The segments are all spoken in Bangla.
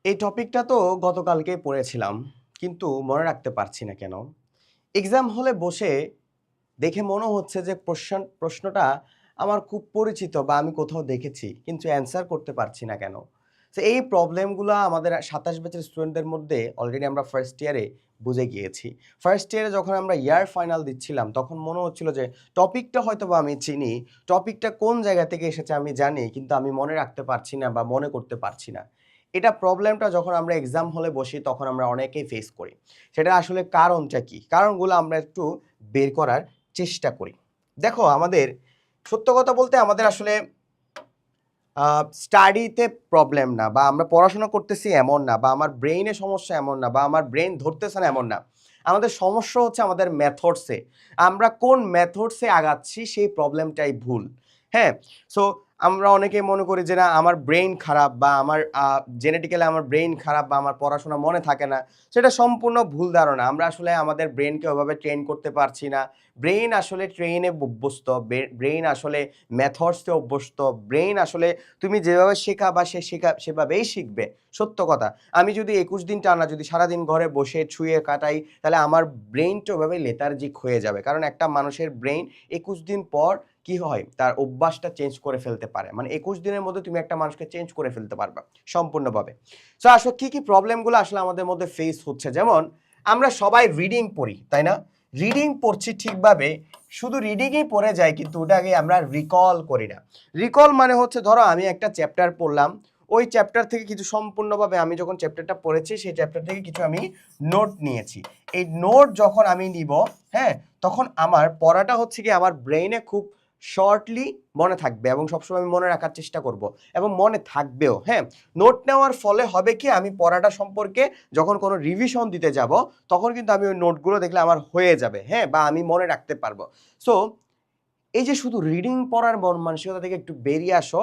এই টপিকটা তো গতকালকেই পড়েছিলাম, কিন্তু মনে রাখতে পারছি না কেন। এক্সাম হলে বসে দেখে মনে হচ্ছে যে প্রশ্নটা আমার খুব পরিচিত বা আমি কোথাও দেখেছি, কিন্তু অ্যান্সার করতে পারছি না কেন। তো এই প্রবলেমগুলো আমাদের 27 ব্যাচের স্টুডেন্টদের মধ্যে অলরেডি আমরা ফার্স্ট ইয়ারে বুঝে গিয়েছি। ফার্স্ট ইয়ারে যখন আমরা ইয়ার ফাইনাল দিচ্ছিলাম তখন মনে হচ্ছিল যে টপিকটা হয়তো বা আমি চিনি, টপিকটা কোন জায়গা থেকে এসেছে আমি জানি, কিন্তু আমি মনে রাখতে পারছি না বা মনে করতে পারছি না। এটা প্রবলেমটা যখন আমরা এক্সাম হলে বসি তখন আমরা অনেকেই ফেস করি। সেটা আসলে কারণটা কি? কারণগুলো আমরা একটু বের করার চেষ্টা করি। দেখো, আমাদের সত্য কথা বলতে আমাদের আসলে স্টাডিতে প্রবলেম না, বা আমরা পড়াশোনা করতেছি এমন না, বা আমার ব্রেইনে সমস্যা এমন না, বা আমার ব্রেইন ধরতেছে না এমন না। আমাদের সমস্যা হচ্ছে আমাদের মেথডসে। আমরা কোন মেথডসে আগাচ্ছি সেই প্রবলেমটাই ভুল। হ্যাঁ? সো আমরা অনেকেই মনে করি যে না, আমার ব্রেইন খারাপ, বা আমার জেনেটিক্যালি আমার ব্রেইন খারাপ, বা আমার পড়াশোনা মনে থাকে না। সেটা সম্পূর্ণ ভুল ধারণা। আমরা আসলে আমাদের ব্রেইনকে ওভাবে ট্রেন করতে পারছি না। ব্রেইন আসলে ট্রেইনে অভ্যস্ত। ব্রেইন আসলে মেথডসে অভ্যস্ত। ব্রেইন আসলে তুমি যেভাবে শেখাবা সে সেভাবেই শিখবে। সত্য কথা। আমি যদি ২১ দিন টানা যদি সারাদিন ঘরে বসে ছুঁয়ে কাটাই, তাহলে আমার ব্রেইনটা ওভাবে লেথার্জিক হয়ে যাবে। কারণ একটা মানুষের ব্রেইন ২১ দিন পর কি হয়? তার অভ্যাসটা চেঞ্জ করে ফেলতে পারে। মানে ২১ দিনের মধ্যে তুমি একটা মানুষকে চেঞ্জ করে ফেলতে পারবা সম্পূর্ণভাবে। সো আসলে কি প্রবলেমগুলো আসলে আমাদের মধ্যে ফেস হচ্ছে? যেমন আমরা সবাই রিডিং পড়ি, তাই না? রিডিং পড়ছি ঠিকভাবে, শুধু রিডিংই পড়ে যাই, কিন্তু ওটাকে আমরা রিকল করি না। রিকল মানে হচ্ছে, ধরো আমি একটা চ্যাপ্টার পড়লাম, ওই চ্যাপ্টার থেকে কিছু সম্পূর্ণভাবে আমি যখন চ্যাপ্টারটা পড়েছি সেই চ্যাপ্টার থেকে কিছু আমি নোট নিয়েছি। এই নোট যখন আমি নিব, হ্যাঁ, তখন আমার পড়াটা হচ্ছে কি আমার ব্রেইনে খুব শর্টলি মনে থাকবে, এবং সবসময় আমি মনে রাখার চেষ্টা করব, এবং মনে থাকবেও। হ্যাঁ, নোট নেওয়ার ফলে হবে কি, আমি পড়াটা সম্পর্কে যখন কোনো রিভিশন দিতে যাব তখন কিন্তু আমি ওই নোটগুলো দেখলে আমার হয়ে যাবে, হ্যাঁ, বা আমি মনে রাখতে পারবো। সো এই যে শুধু রিডিং পড়ার মন মানসিকতা থেকে একটু বেরিয়ে আসো।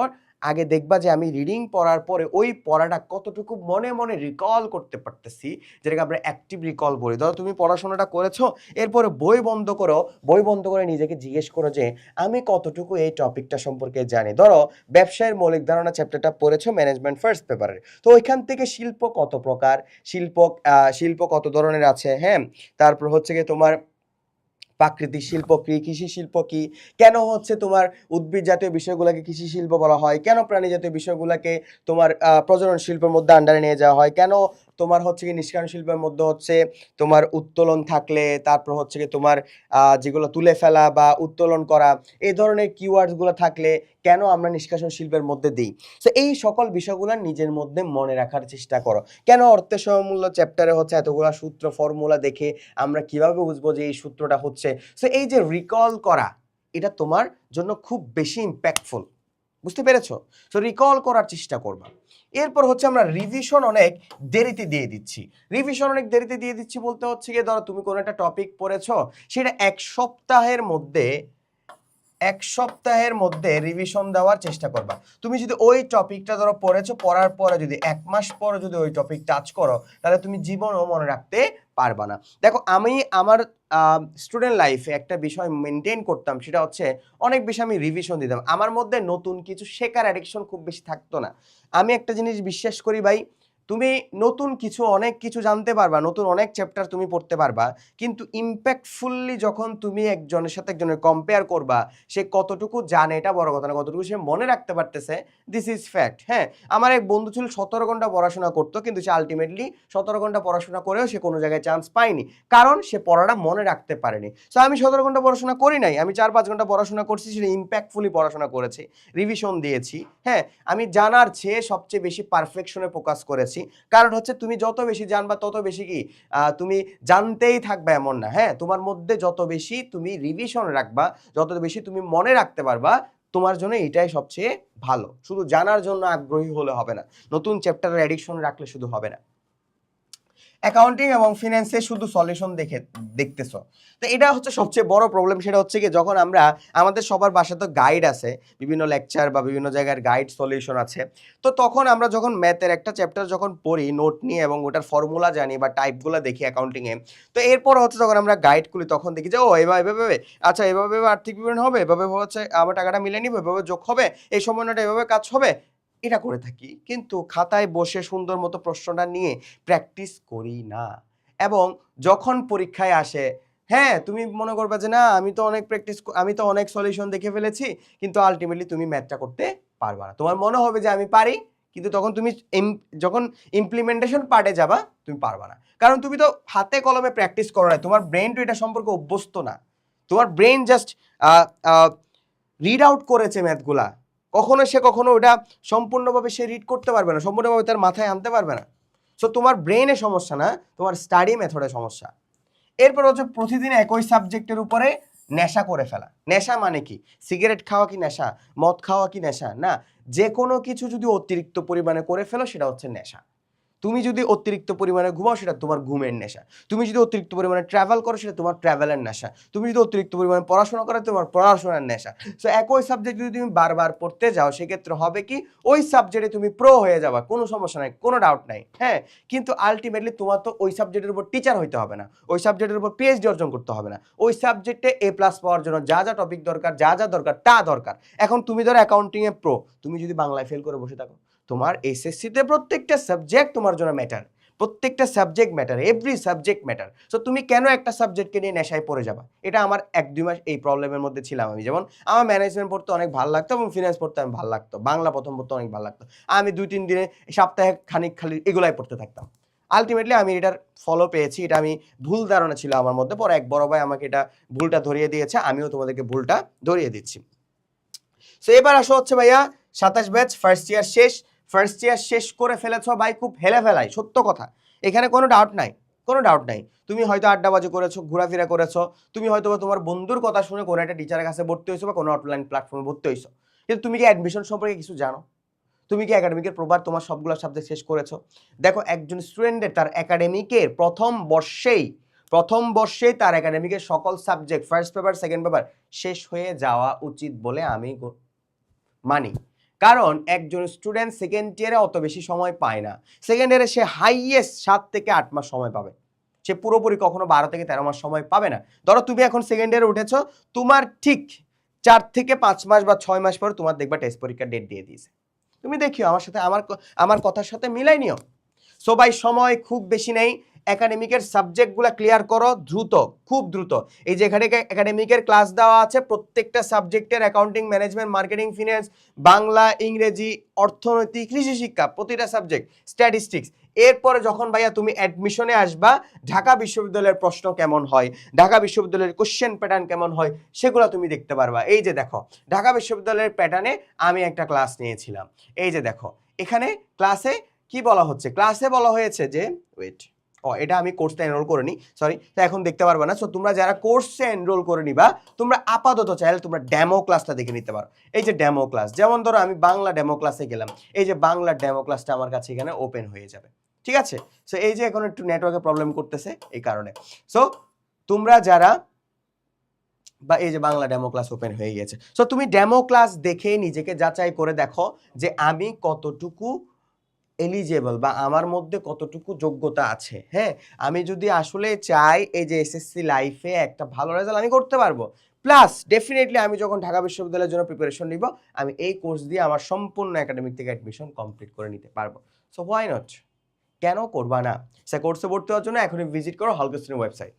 আগে দেখবা যে আমি রিডিং পড়ার পরে ওই পড়াটা কতটুকু মনে মনে রিকল করতে পারতেছি, যেটাকে আমরা অ্যাক্টিভ রিকল বলি। ধরো তুমি পড়াশোনাটা করেছো, এরপরে বই বন্ধ করো, বই বন্ধ করে নিজেকে জিজ্ঞেস করো যে আমি কতটুকু এই টপিকটা সম্পর্কে জানি। ধরো ব্যবসায়ের মৌলিক ধারণা চ্যাপ্টারটা পড়েছো ম্যানেজমেন্ট ফার্স্ট পেপারের, তো ওইখান থেকে শিল্প কত প্রকার, শিল্প শিল্প কত ধরনের আছে, হ্যাঁ, তারপর হচ্ছে গিয়ে তোমার প্রাকৃতিক শিল্প কি, কৃষি শিল্প কি, কেন হচ্ছে তোমার উদ্ভিদ জাতীয় বিষয়গুলোকে কৃষি শিল্প বলা হয়, কেন প্রাণী জাতীয় বিষয়গুলোকে তোমার প্রজনন শিল্পের মধ্যে আন্ডারে নিয়ে যাওয়া হয়, কেন তোমার হচ্ছে কি নিষ্কাশন শিল্পের মধ্যে হচ্ছে তোমার উত্তোলন থাকলে তারপর হচ্ছে কি তোমার যেগুলো তুলে ফেলা বা উত্তোলন করা, এই ধরনের কিওয়ার্ডসগুলো থাকলে কেন আমরা নিষ্কাশন শিল্পের মধ্যে দিই। তো এই সকল বিষয়গুলো নিজের মধ্যে মনে রাখার চেষ্টা করো। কেন অর্থের সমমূল্য চ্যাপ্টারে হচ্ছে এতগুলা সূত্র ফর্মুলা দেখে আমরা কিভাবে বুঝবো যে এই সূত্রটা হচ্ছে। সো এই যে রিকল করা, এটা তোমার জন্য খুব বেশি ইম্প্যাক্টফুল। বুঝতে পেরেছো? সো রিকল করার চেষ্টা করবা। এরপর হচ্ছে আমরা রিভিশন অনেক দেরিতে দিয়ে দিচ্ছি। রিভিশন অনেক দেরিতে দিয়ে দিচ্ছি বলতে হচ্ছে গিয়ে, ধরো তুমি কোনো একটা টপিক পড়েছো, সেটা এক সপ্তাহের মধ্যে রিভিশন দেওয়ার চেষ্টা করবা। তুমি যদি ওই টপিকটা ধরো পড়েছো, পড়ার পরে যদি ১ মাস পরে যদি ওই টপিক টাচ করো, তাহলে তুমি জীবনও মনে রাখতে পারবা না। দেখো, আমি আমার স্টুডেন্ট লাইফে একটা বিষয় মেনটেন করতাম, সেটা হচ্ছে অনেক বেশি আমি রিভিশন দিতাম। আমার মধ্যে নতুন কিছু শেখার অ্যাডিকশন খুব বেশি থাকতো না। আমি একটা জিনিস বিশ্বাস করি ভাই, তুমি নতুন কিছু অনেক কিছু জানতে পারবা, নতুন অনেক চ্যাপ্টার তুমি পড়তে পারবা, কিন্তু ইম্প্যাক্টফুলি যখন তুমি একজনের সাথে একজনের কম্পেয়ার করবা, সে কতটুকু জানে এটা বড় কথা না, কতটুকু সে মনে রাখতে পারতেছে, দিস ইজ ফ্যাক্ট। হ্যাঁ, আমার এক বন্ধু ছিল ১৭ ঘন্টা পড়াশোনা করতো, কিন্তু সে আলটিমেটলি ১৭ ঘন্টা পড়াশোনা করেও সে কোনো জায়গায় চান্স পায়নি, কারণ সে পড়াটা মনে রাখতে পারেনি। সো আমি ১৭ ঘন্টা পড়াশোনা করি নাই, আমি ৪-৫ ঘন্টা পড়াশোনা করছি, সেটা ইম্প্যাক্টফুলি পড়াশোনা করেছি, রিভিশন দিয়েছি। হ্যাঁ, আমি জানার চেয়ে সবচেয়ে বেশি পারফেকশনে ফোকাস করেছি। কারণ হচ্ছে তুমি যত বেশি জানবা তত বেশি কি তুমি জানতেই থাকবে এমন না। হ্যাঁ, তোমার মধ্যে যত বেশি তুমি রিভিশন রাখবা, যত বেশি তুমি মনে রাখতে পারবা, তোমার জন্য এটাই সবচেয়ে ভালো। শুধু জানার জন্য আগ্রহী হলে হবে না, নতুন চ্যাপ্টারের অ্যাডিকশন রাখলে শুধু হবে না। অ্যাকাউন্টিং এবং ফিন্যান্সে শুধু সলিউশন দেখতেছো, তো এটা হচ্ছে সবচেয়ে বড় প্রবলেম। সেটা হচ্ছে কি, যখন আমরা আমাদের সবার বাসায় তো গাইড আছে, বিভিন্ন লেকচার বা বিভিন্ন জায়গার গাইড সলিউশন আছে, তো তখন আমরা যখন ম্যাথের একটা চ্যাপ্টার যখন পড়ি নোট নিয়ে এবং ওটার ফর্মুলা জানি বা টাইপগুলো দেখি অ্যাকাউন্টিংয়ে, তো এরপর হচ্ছে যখন আমরা গাইড খুলি তখন দেখি যে ও এভাবে এভাবে, আচ্ছা এভাবে আর্থিক বিবরণ হবে, এভাবে হচ্ছে আমার টাকাটা মিলে নিবে, এভাবে যোগ হবে, এই সময়টা এভাবে কাজ হবে। এটা করে থাকি, কিন্তু খাতায় বসে সুন্দর মতো প্রশ্নটা নিয়ে প্র্যাকটিস করি না। এবং যখন পরীক্ষায় আসে, হ্যাঁ তুমি মনে করবে যে না আমি তো অনেক সলিউশন দেখে ফেলেছি, কিন্তু আলটিমেটলি তুমি ম্যাথটা করতে পারবা না। তোমার মনে হবে যে আমি পারি, কিন্তু তখন তুমি যখন ইমপ্লিমেন্টেশন পার্টে যাবা তুমি পারবা না, কারণ তুমি তো হাতে কলমে প্র্যাকটিস করো না, তোমার ব্রেন তো এটা সম্পর্কে অভ্যস্ত না। তোমার ব্রেন জাস্ট রিড আউট করেছে ম্যাথগুলা, কখনো ওটা সম্পূর্ণভাবে সে রিড করতে পারবে না, সম্পূর্ণভাবে তার মাথায় আনতে পারবে না। সো তোমার ব্রেনে সমস্যা না, তোমার স্টাডি মেথডে সমস্যা। এরপর হচ্ছে প্রতিদিন একই সাবজেক্টের উপরে নেশা করে ফেলা। নেশা মানে কি? সিগারেট খাওয়া কি নেশা? মদ খাওয়া কি নেশা? না, যে কোনো কিছু যদি অতিরিক্ত পরিমাণে করে ফেলো সেটা হচ্ছে নেশা। তুমি যদি অতিরিক্ত পরিমাণে ঘুমাও সেটা তোমার ঘুমের নেশা। তুমি যদি অতিরিক্ত পরিমাণে ট্রাভেল করো সেটা তোমার ট্রাভেলের নেশা। তুমি যদি অতিরিক্ত পরিমাণে পড়াশোনা করো তোমার পড়াশোনার নেশা। সো একই সাবজেক্ট যদি তুমি বারবার পড়তে যাও সেক্ষেত্রে হবে কি, ওই সাবজেক্টে তুমি প্রো হয়ে যাবা, কোনো সমস্যা নাই, কোনো ডাউট নাই, হ্যাঁ। কিন্তু আলটিমেটলি তোমার তো ওই সাবজেক্টের উপর টিচার হইতে হবে না, ওই সাবজেক্টের উপর পিএইচডি অর্জন করতে হবে না। ওই সাবজেক্টে A+ পাওয়ার জন্য যা যা টপিক দরকার, যা যা দরকার তা দরকার। এখন তুমি ধরো অ্যাকাউন্টিংয়ে প্রো, তুমি যদি বাংলায় ফেল করে বসে থাকো, তোমার এসএসসিতে প্রত্যেকটা সাবজেক্ট তোমার জন্য ম্যাটার, প্রত্যেকটা subject matter, every subject matter. So তুমি কেন একটা সাবজেক্টকে নিয়ে নেশায় পড়ে যাবা? এটা আমার 1-2 মাস এই প্রবলেমের মধ্যে ছিলাম আমি। যেমন আমার ম্যানেজমেন্ট পড়তে অনেক ভালো লাগতো এবং ফিনান্স পড়তে আমি ভালো লাগতো, বাংলা প্রথম পড়তে অনেক ভালো লাগতো। আমি 2-3 দিনে, সপ্তাহে খানিক খালি এগুলাই পড়তে থাকতাম। আলটিমেটলি আমি এটার ফলো পেয়েছি, এটা আমি ভুল ধারণা ছিল আমার মধ্যে, পরে এক বড় ভাই আমাকে এটা ভুলটা ধরিয়ে দিয়েছে, আমিও তোমাদেরকে ভুলটা ধরিয়ে দিচ্ছি। সো এবার আসো হচ্ছে ভাইয়া 27 ব্যাচ ফার্স্ট ইয়ার শেষ। ফার্স্ট ইয়ার শেষ করে ফেলেছো ভাই, খুব হেলে ফেলাই, সত্য কথা, এখানে কোনো ডাউট নাই, কোনো ডাউট নাই। তুমি হয়তো আড্ডাবাজি করেছো, ঘোরাফেরা করেছো, তুমি হয়তো তোমার বন্ধুর কথা শুনে কোনো একটা টিচারের কাছে ভর্তি হয়েছো বা কোনো অনলাইন প্ল্যাটফর্মে ভর্তি হয়েছো, কিন্তু তুমি কি অ্যাডমিশন সম্পর্কে কিছু জানো? তুমি কি একাডেমিকের প্রবার তোমার সবগুলো সাবজেক্ট শেষ করেছো? দেখো একজন স্টুডেন্টের তার একাডেমিকের প্রথম বর্ষেই তার একাডেমিকের সকল subject first paper second paper শেষ হয়ে যাওয়া উচিত বলে আমি মানি। কারণ একজন স্টুডেন্ট সেকেন্ড ইয়ারে অত বেশি সময় পায় না, সেকেন্ড ইয়ারে সে হাইয়েস্ট 7 থেকে 8 মাস সময় পাবে, সে পুরোপুরি কখনো 12 থেকে 13 মাস সময় পাবে না। ধরো তুমি এখন সেকেন্ড ইয়ারে উঠেছো, তোমার ঠিক 4 থেকে 5 মাস বা 6 মাস পর তোমার দেখবা টেস্ট পরীক্ষার ডেট দিয়ে দিয়েছে। তুমি দেখিও আমার সাথে, আমার কথার সাথে মিলাই নিও। সো ভাই সময় খুব বেশি নেই, একাডেমিকের সাবজেক্টগুলো ক্লিয়ার করো দ্রুত, খুব দ্রুত। এই যে এখানে একাডেমিকের ক্লাস দেওয়া আছে, প্রত্যেকটা সাবজেক্টের accounting, management, marketing, finance, Bangla, ইংরেজি, অর্থনীতি, কৃষি শিক্ষা, প্রতিটা সাবজেক্ট, স্ট্যাটিস্টিক্স। এরপরে যখন ভাইয়া তুমি অ্যাডমিশনে আসবা, ঢাকা বিশ্ববিদ্যালয়ের প্রশ্ন কেমন হয়, ঢাকা বিশ্ববিদ্যালয়ের কোশ্চেন প্যাটার্ন কেমন হয়, সেগুলো তুমি দেখতে পারবা। এই যে দেখো ঢাকা বিশ্ববিদ্যালয়ের প্যাটার্নে আমি একটা ক্লাস নিয়েছিলাম। এই যে দেখো এখানে ক্লাসে কি বলা হচ্ছে, ক্লাসে বলা হয়েছে যে এটা আমি কোর্সটা এনরোল করে নিই, সরি, এখন দেখতে পারবে না। সো তোমরা যারা কোর্সে এনরোল করে নিবা, তোমরা আপাতত চাইলে তোমরা ডেমো ক্লাসটা দেখে নিতে পারো। এই যে ডেমো ক্লাস, যেমন ধরো আমি বাংলা ডেমো ক্লাসে গেলাম, এই যে বাংলা ডেমো ক্লাসটা আমার কাছে এখানে ওপেন হয়ে যাবে, ঠিক আছে। সো এই যে এখন একটু নেটওয়ার্কে প্রবলেম করতেছে এই কারণে। সো তোমরা যারা এই যে বাংলা ডেমো ক্লাস ওপেন হয়ে গেছে, সো তুমি ডেমো ক্লাস দেখে নিজেকে যাচাই করে দেখো যে আমি কতটুকু এলিজেবল বা আমার মধ্যে কতটুকু যোগ্যতা আছে। হ্যাঁ, আমি যদি আসলে চাই এই যে এসএসসি লাইফে একটা ভালো রেজাল্ট আমি করতে পারবো, প্লাস ডেফিনেটলি আমি যখন ঢাকা বিশ্ববিদ্যালয়ের জন্য প্রিপারেশন নিব, আমি এই কোর্স দিয়ে আমার সম্পূর্ণ একাডেমিক থেকে অ্যাডমিশন কমপ্লিট করে নিতে পারবো। সো হোয়াই নট, কেন করবা না? সে কোর্সে ভর্তি হওয়ার জন্য এখনই ভিজিট করো হলকেস্টিনের ওয়েবসাইট।